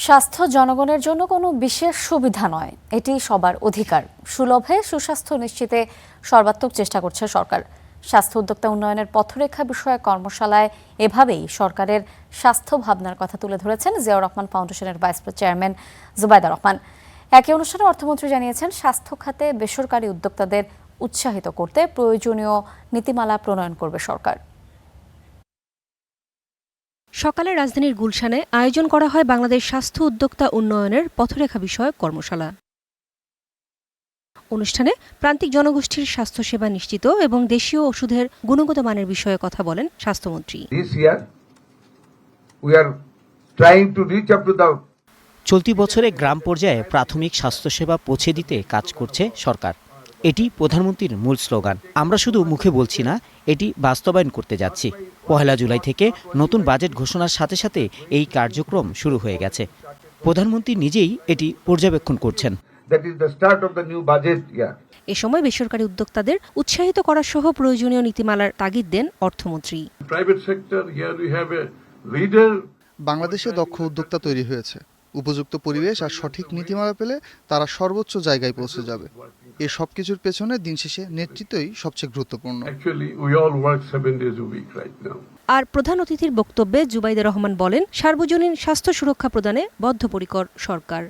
স্বাস্থ্য জনগণের জন্য কোনো বিশেষ সুবিধা নয়, এটি সবার অধিকার। সুলভে সুস্বাস্থ্য নিশ্চিতে সর্বাত্মক চেষ্টা করছে সরকার। স্বাস্থ্য উদ্যোক্তা উন্নয়নের পথরেখা বিষয়ক কর্মশালায় এভাবেই সরকারের স্বাস্থ্য ভাবনার কথা তুলে ধরেছেন জিয়াউর রহমান ফাউন্ডেশনের ভাইস চেয়ারম্যান জুবাইদা রহমান। একই অনুষ্ঠানে অর্থমন্ত্রী জানিয়েছেন, স্বাস্থ্য খাতে বেসরকারি উদ্যোক্তাদের উৎসাহিত করতে প্রয়োজনীয় নীতিমালা প্রণয়ন করবে সরকার। সকালে রাজধানীর গুলশানে আয়োজন করা হয় বাংলাদেশ স্বাস্থ্য উদ্যোক্তা উন্নয়নের পথরেখা বিষয়ক কর্মশালা। অনুষ্ঠানে প্রান্তিক জনগোষ্ঠীর স্বাস্থ্যসেবা নিশ্চিত এবং দেশীয় ওষুধের গুণগত মানের বিষয়ে কথা বলেন স্বাস্থ্যমন্ত্রী। চলতি বছরে গ্রাম পর্যায়ে প্রাথমিক স্বাস্থ্যসেবা পৌঁছে দিতে কাজ করছে সরকার। এটি প্রধানমন্ত্রীর মূল স্লোগান। আমরা শুধু মুখে বলছি না, এটি বাস্তবায়ন করতে যাচ্ছি। 1 জুলাই থেকে নতুন বাজেট ঘোষণার সাথে সাথে এই কার্যক্রম শুরু হয়ে গেছে। প্রধানমন্ত্রী নিজেই এটি পর্যবেক্ষণ করছেন। এ সময় বেসরকারি উদ্যোক্তাদের উৎসাহিত করা সহ প্রয়োজনীয় নীতিমালার তাগিদ দেন অর্থমন্ত্রী। বাংলাদেশে দক্ষ উদ্যোক্তা তৈরি হয়েছে। উপযুক্ত পরিবেশ আর সঠিক নীতিমালা পেলে তারা সর্বোচ্চ জায়গায় পৌঁছে যাবে। এই সব কিছুর পেছনে দিন শেষে নেতৃত্বই সবচেয়ে গুরুত্বপূর্ণ। আর প্রধান অতিথির বক্তব্যে জুবাইদা রহমান বলেন, সার্বজনীন স্বাস্থ্য সুরক্ষা প্রদানে বদ্ধপরিকর সরকার।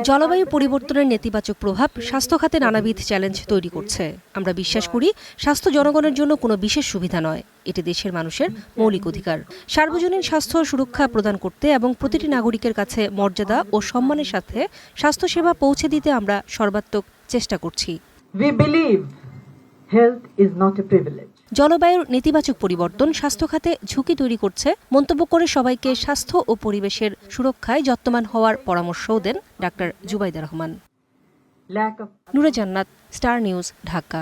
জলবায়ু পরিবর্তনের নেতিবাচক প্রভাব স্বাস্থ্য খাতে নানাবিধ চ্যালেঞ্জ তৈরি করছে। আমরা বিশ্বাস করি, স্বাস্থ্য জনগণের জন্য কোনো বিশেষ সুবিধা নয়, এটি দেশের মানুষের মৌলিক অধিকার। সার্বজনীন স্বাস্থ্য সুরক্ষা প্রদান করতে এবং প্রতিটি নাগরিকের কাছে মর্যাদা ও সম্মানের সাথে স্বাস্থ্যসেবা পৌঁছে দিতে আমরা সর্বাত্মক চেষ্টা করছি। জলবায়ুর নেতিবাচক পরিবর্তন স্বাস্থ্য খাতে ঝুঁকি তৈরি করছে মন্তব্য করে সবাইকে স্বাস্থ্য ও পরিবেশের সুরক্ষায় যত্নবান হওয়ার পরামর্শও দেন ডাক্তার জুবাইদা রহমান। নূরে জান্নাত, স্টার নিউজ, ঢাকা।